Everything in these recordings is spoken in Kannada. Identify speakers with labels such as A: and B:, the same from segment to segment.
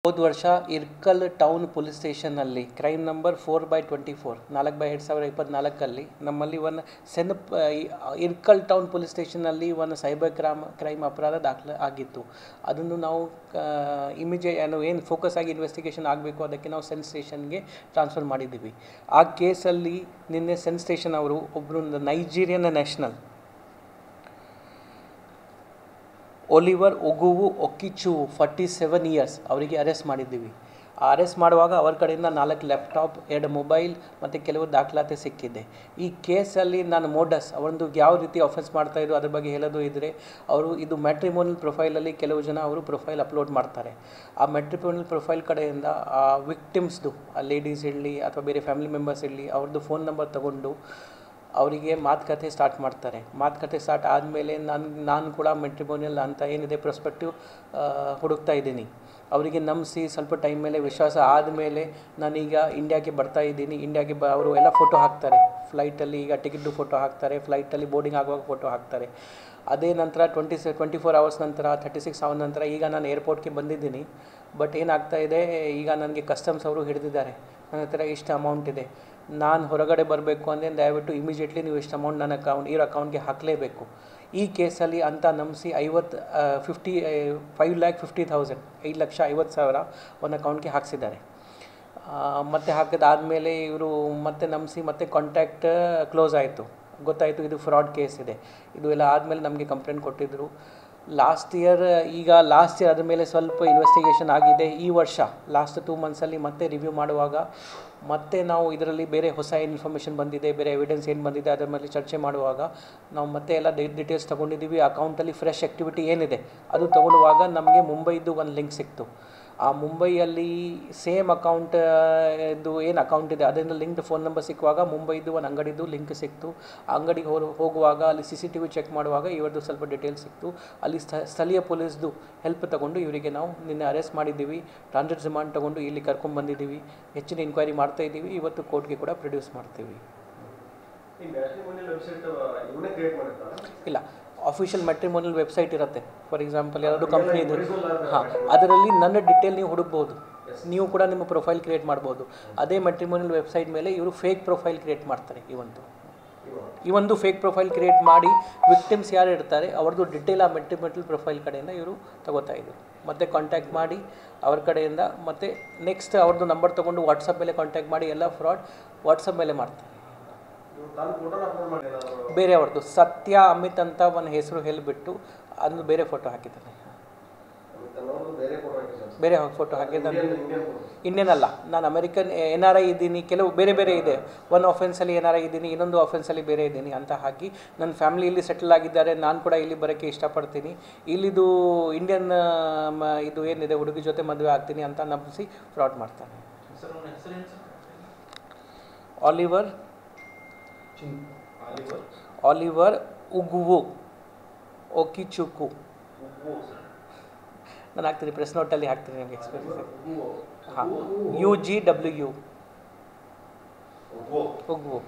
A: ಹೋದ ವರ್ಷ Irkal town police ಸ್ಟೇಷನ್ನಲ್ಲಿ crime number 4/24 4/2024 ನಮ್ಮಲ್ಲಿ ಒಂದು ಇರ್ಕಲ್ ಟೌನ್ ಪೊಲೀಸ್ ಸ್ಟೇಷನ್ನಲ್ಲಿ ಒಂದು ಸೈಬರ್ ಕ್ರೈಮ್ ಅಪರಾಧ ದಾಖಲೆ ಆಗಿತ್ತು. ಅದನ್ನು ನಾವು ಏನು ಫೋಕಸ್ ಆಗಿ ಇನ್ವೆಸ್ಟಿಗೇಷನ್ ಆಗಬೇಕು, ಅದಕ್ಕೆ ನಾವು ಸೆನ್ ಸ್ಟೇಷನ್ಗೆ ಟ್ರಾನ್ಸ್ಫರ್ ಮಾಡಿದ್ದೀವಿ. ಆ ಕೇಸಲ್ಲಿ ನಿನ್ನೆ ಸೆನ್ ಸ್ಟೇಷನ್ ಅವರು ಒಬ್ಬರು ನೈಜೀರಿಯನ್ ನ್ಯಾಷನಲ್ ಒಲಿವರ್ ಒಗುವು ಒಕಿಚು 47 ಇಯರ್ಸ್ ಅವರಿಗೆ ಅರೆಸ್ಟ್ ಮಾಡಿದ್ದೀವಿ. ಆ ಅರೆಸ್ಟ್ ಮಾಡುವಾಗ ಅವರ ಕಡೆಯಿಂದ 4 ಲ್ಯಾಪ್ಟಾಪ್, 2 ಮೊಬೈಲ್ ಮತ್ತು ಕೆಲವು ದಾಖಲಾತಿ ಸಿಕ್ಕಿದೆ. ಈ ಕೇಸಲ್ಲಿ ನಾನು ಅವರೊಂದು ಯಾವ ರೀತಿ ಅಫೆನ್ಸ್ ಮಾಡ್ತಾಯಿದ್ರು ಅದ್ರ ಬಗ್ಗೆ ಹೇಳೋದು ಇದ್ದರೆ, ಅವರು ಇದು ಮ್ಯಾಟ್ರಿಮೋನಿಯಲ್ ಪ್ರೊಫೈಲಲ್ಲಿ ಕೆಲವು ಜನ ಅವರು ಪ್ರೊಫೈಲ್ ಅಪ್ಲೋಡ್ ಮಾಡ್ತಾರೆ. ಆ ಮ್ಯಾಟ್ರಿಮೋನಿಯಲ್ ಪ್ರೊಫೈಲ್ ಕಡೆಯಿಂದ ಆ ವಿಕ್ಟಿಮ್ಸ್ದು, ಆ ಲೇಡೀಸ್ ಇರಲಿ ಅಥವಾ ಬೇರೆ ಫ್ಯಾಮಿಲಿ ಮೆಂಬರ್ಸ್ ಇರಲಿ, ಅವ್ರದ್ದು ಫೋನ್ ನಂಬರ್ ತೊಗೊಂಡು ಅವರಿಗೆ ಮಾತುಕತೆ ಸ್ಟಾರ್ಟ್ ಮಾಡ್ತಾರೆ. ಮಾತುಕತೆ ಸ್ಟಾರ್ಟ್ ಆದಮೇಲೆ ನಾನು ಕೂಡ ಮ್ಯಾಟ್ರಿಮೋನಿಯಲ್ ಅಂತ ಏನಿದೆ ಪ್ರಾಸ್ಪೆಕ್ಟಿವ್ ಹುಡುಕ್ತಾ ಇದ್ದೀನಿ. ಅವರಿಗೆ ನಂಬಿಸಿ ಸ್ವಲ್ಪ ಟೈಮ್ ಮೇಲೆ ವಿಶ್ವಾಸ ಆದಮೇಲೆ ನಾನೀಗ ಇಂಡಿಯಾಗೆ ಬರ್ತಾ ಇದ್ದೀನಿ. ಇಂಡಿಯಾಗೆ ಅವರು ಎಲ್ಲ ಫೋಟೋ ಹಾಕ್ತಾರೆ, ಫ್ಲೈಟಲ್ಲಿ ಈಗ ಟಿಕೆಟ್ದು ಫೋಟೋ ಹಾಕ್ತಾರೆ, ಫ್ಲೈಟಲ್ಲಿ ಬೋರ್ಡಿಂಗ್ ಆಗುವಾಗ ಫೋಟೋ ಹಾಕ್ತಾರೆ. ಅದೇ ನಂತರ 24 ಅವರ್ಸ್ ನಂತರ 36 ಅವರ್ ನಂತರ ಈಗ ನಾನು ಏರ್ಪೋರ್ಟ್ಗೆ ಬಂದಿದ್ದೀನಿ. ಬಟ್ ಏನಾಗ್ತಾಯಿದೆ, ಈಗ ನನಗೆ ಕಸ್ಟಮ್ಸ್ ಅವರು ಹಿಡಿದಿದ್ದಾರೆ. ನನ್ನ ಹತ್ರ ಇಷ್ಟು ಅಮೌಂಟ್ ಇದೆ, ನಾನು ಹೊರಗಡೆ ಬರಬೇಕು ಅಂದರೆ ದಯವಿಟ್ಟು ಇಮಿಡಿಯೇಟ್ಲಿ ನೀವು ಇಷ್ಟು ಅಮೌಂಟ್ ನನ್ನ ಅಕೌಂಟ್ಗೆ ಹಾಕಲೇಬೇಕು. ಈ ಕೇಸಲ್ಲಿ ಅಂತ ನಂಬಿಸಿ 5,50,000 5,50,000 ಒಂದು ಅಕೌಂಟ್ಗೆ ಹಾಕ್ಸಿದ್ದಾರೆ. ಮತ್ತೆ ಹಾಕಿದಾದಮೇಲೆ ಇವರು ಮತ್ತೆ ನಂಬಿಸಿ ಮತ್ತೆ ಕಾಂಟ್ಯಾಕ್ಟ್ ಕ್ಲೋಸ್ ಆಯಿತು. ಗೊತ್ತಾಯಿತು ಇದು ಫ್ರಾಡ್ ಕೇಸ್ ಇದೆ. ಇದು ಎಲ್ಲ ಆದಮೇಲೆ ನಮಗೆ ಕಂಪ್ಲೇಂಟ್ ಕೊಟ್ಟಿದ್ದರು. ಲಾಸ್ಟ್ ಇಯರ್ ಅದ್ರ ಮೇಲೆ ಸ್ವಲ್ಪ ಇನ್ವೆಸ್ಟಿಗೇಷನ್ ಆಗಿದೆ. ಈ ವರ್ಷ ಲಾಸ್ಟ್ 2 ಮಂತ್ಸಲ್ಲಿ ಮತ್ತೆ ರಿವ್ಯೂ ಮಾಡುವಾಗ ಮತ್ತೆ ನಾವು ಇದರಲ್ಲಿ ಬೇರೆ ಹೊಸ ಇನ್ಫಾರ್ಮೇಷನ್ ಬಂದಿದೆ, ಬೇರೆ ಎವಿಡೆನ್ಸ್ ಏನು ಬಂದಿದೆ ಅದರ ಮೇಲೆ ಚರ್ಚೆ ಮಾಡುವಾಗ ನಾವು ಮತ್ತೆ ಎಲ್ಲ ಡೀಟೇಲ್ಸ್ ತೊಗೊಂಡಿದ್ದೀವಿ. ಅಕೌಂಟಲ್ಲಿ ಫ್ರೆಶ್ ಆ್ಯಕ್ಟಿವಿಟಿ ಏನಿದೆ ಅದು ತೊಗೊಳ್ಳುವಾಗ ನಮಗೆ ಮುಂಬೈದು ಒಂದು ಲಿಂಕ್ ಸಿಕ್ತು. ಆ ಮುಂಬೈಯಲ್ಲಿ ಸೇಮ್ ಅಕೌಂಟ್ ಇದು ಏನು ಅಕೌಂಟ್ ಇದೆ ಅದರಿಂದ ಲಿಂಕ್ಡ್ ಫೋನ್ ನಂಬರ್ ಸಿಕ್ಕುವಾಗ ಮುಂಬೈದು ಒಂದು ಅಂಗಡಿದು ಲಿಂಕ್ ಸಿಕ್ತು. ಆ ಅಂಗಡಿಗೆ ಹೋಗುವಾಗ ಅಲ್ಲಿ CCTV ಚೆಕ್ ಮಾಡುವಾಗ ಇವ್ರದ್ದು ಸ್ವಲ್ಪ ಡೀಟೇಲ್ಸ್ ಸಿಕ್ತು. ಅಲ್ಲಿ ಸ್ಥಳೀಯ ಪೊಲೀಸ್ದು ಹೆಲ್ಪ್ ತೊಗೊಂಡು ಇವರಿಗೆ ನಾವು ನಿನ್ನೆ ಅರೆಸ್ಟ್ ಮಾಡಿದ್ದೀವಿ. ಟ್ರಾನ್ಸಿಟ್ ರಿಮಾಂಡ್ ತೊಗೊಂಡು ಇಲ್ಲಿ ಕರ್ಕೊಂಡ್ಬಂದಿದ್ದೀವಿ. ಹೆಚ್ಚಿನ ಇನ್ಕ್ವೈರಿ ಮಾಡ್ತಾ ಇದ್ದೀವಿ. ಇವತ್ತು ಕೋರ್ಟ್ಗೆ ಕೂಡ ಪ್ರೊಡ್ಯೂಸ್ ಮಾಡ್ತೀವಿ. ಇಲ್ಲ, ಅಫಿಷಿಯಲ್ ಮ್ಯಾಟ್ರಿಮೋನಿಯಲ್ ವೆಬ್ಸೈಟ್ ಇರುತ್ತೆ. ಫಾರ್ ಎಕ್ಸಾಂಪಲ್ ಯಾವುದು ಕಂಪ್ನಿ ಇದೆ, ಅದರಲ್ಲಿ ನನ್ನ ಡೀಟೇಲ್ ನೀವು ಹುಡುಕ್ಬೋದು. ನೀವು ಕೂಡ ನಿಮ್ಮ ಪ್ರೊಫೈಲ್ ಕ್ರಿಯೇಟ್ ಮಾಡ್ಬೋದು. ಅದೇ ಮ್ಯಾಟ್ರಿಮೋನಿಯಲ್ ವೆಬ್ಸೈಟ್ ಮೇಲೆ ಇವರು ಫೇಕ್ ಪ್ರೊಫೈಲ್ ಕ್ರಿಯೇಟ್ ಮಾಡ್ತಾರೆ. ಈ ಒಂದು ಫೇಕ್ ಪ್ರೊಫೈಲ್ ಕ್ರಿಯೇಟ್ ಮಾಡಿ ವಿಕ್ಟಿಮ್ಸ್ ಯಾರು ಇರ್ತಾರೆ ಅವ್ರದ್ದು ಡೀಟೇಲ್ ಆ ಮ್ಯಾಟ್ರಿಮೋನಿಯಲ್ ಪ್ರೊಫೈಲ್ ಕಡೆಯಿಂದ ಇವರು ತಗೋತಾ ಇದ್ರು. ಮತ್ತೆ ಕಾಂಟ್ಯಾಕ್ಟ್ ಮಾಡಿ ಅವ್ರ ಕಡೆಯಿಂದ ಮತ್ತೆ ನೆಕ್ಸ್ಟ್ ಅವ್ರದ್ದು ನಂಬರ್ ತೊಗೊಂಡು ವಾಟ್ಸಪ್ ಮೇಲೆ ಕಾಂಟ್ಯಾಕ್ಟ್ ಮಾಡಿ ಎಲ್ಲ ಫ್ರಾಡ್ ವಾಟ್ಸಪ್ ಮೇಲೆ ಮಾಡ್ತಾರೆ. ಬೇರೆ ಅವ್ರದ್ದು ಸತ್ಯ ಅಮಿತ್ ಅಂತ ಒಂದು ಹೆಸರು ಹೇಳಿಬಿಟ್ಟು ಅದನ್ನು ಬೇರೆ ಫೋಟೋ ಹಾಕಿದ್ದಾನೆ. ಬೇರೆ ಫೋಟೋ ಹಾಕಿದ್ದಾನೆ. ಇಂಡಿಯನ್ ಅಲ್ಲ, ನಾನು ಅಮೆರಿಕನ್ NRI ಇದ್ದೀನಿ. ಕೆಲವು ಬೇರೆ ಬೇರೆ ಇದೆ. ಒಂದು ಆಫೆನ್ಸಲ್ಲಿ NRI ಇದ್ದೀನಿ, ಇನ್ನೊಂದು ಆಫೆನ್ಸಲ್ಲಿ ಬೇರೆ ಇದ್ದೀನಿ ಅಂತ ಹಾಕಿ ನನ್ನ ಫ್ಯಾಮಿಲಿ ಇಲ್ಲಿ ಸೆಟಲ್ ಆಗಿದ್ದಾರೆ, ನಾನು ಕೂಡ ಇಲ್ಲಿ ಬರೋಕ್ಕೆ ಇಷ್ಟಪಡ್ತೀನಿ, ಇಲ್ಲಿದು ಇಂಡಿಯನ್ ಇದು ಏನಿದೆ ಹುಡುಗಿ ಜೊತೆ ಮದುವೆ ಆಗ್ತೀನಿ ಅಂತ ನಂಬಿಸಿ ಫ್ರಾಡ್ ಮಾಡ್ತಾನೆ. ಆಲಿವರ್ ಉಗುವು ಒಕಿಚುಕು. ನಾನು ಹಾಕ್ತೀನಿ, ಪ್ರೆಸ್ ನೋಟಲ್ಲಿ ಹಾಕ್ತೀನಿ ನಿಮಗೆ ಎಕ್ಸ್ಪ್ರೆಸ್. ಹಾಂ, UGW ಉಗುವು.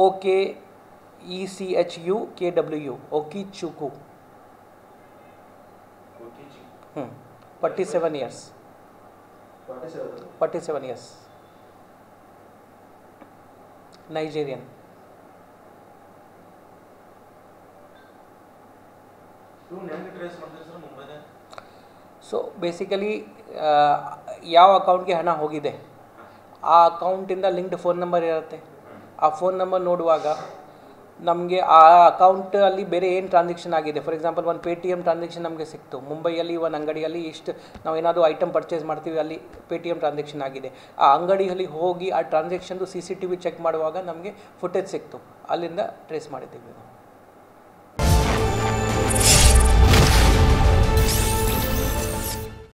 A: OKECHUKW ಒಕಿಚುಕು. 47 years. 47 years. Nigerian. So basically ಯಾವ ಅಕೌಂಟ್ಗೆ ಹಣ ಹೋಗಿದೆ ಆ ಅಕೌಂಟಿಂದ ಲಿಂಕ್ಡ್ ಫೋನ್ ನಂಬರ್ ಇರುತ್ತೆ. ಆ ಫೋನ್ ನಂಬರ್ ನೋಡುವಾಗ ನಮಗೆ ಆ ಅಕೌಂಟಲ್ಲಿ ಬೇರೆ ಏನು ಟ್ರಾನ್ಸಾಕ್ಷನ್ ಆಗಿದೆ, ಫಾರ್ ಎಕ್ಸಾಂಪಲ್ ಒಂದು Paytm ಟ್ರಾನ್ಸಾಕ್ಷನ್ ನಮಗೆ ಸಿಕ್ತು. ಮುಂಬೈಯಲ್ಲಿ ಒಂದು ಅಂಗಡಿಯಲ್ಲಿ ಇಷ್ಟು ನಾವು ಏನಾದರೂ ಐಟಮ್ ಪರ್ಚೇಸ್ ಮಾಡ್ತೀವಿ, ಅಲ್ಲಿ Paytm ಟ್ರಾನ್ಸಾಕ್ಷನ್ ಆಗಿದೆ. ಆ ಅಂಗಡಿಯಲ್ಲಿ ಹೋಗಿ ಆ ಟ್ರಾನ್ಸಾಕ್ಷನ್ದು CCTV ಚೆಕ್ ಮಾಡುವಾಗ ನಮಗೆ ಫುಟೇಜ್ ಸಿಕ್ತು. ಅಲ್ಲಿಂದ ಟ್ರೇಸ್ ಮಾಡಿದ್ದೀವಿ ನಾವು.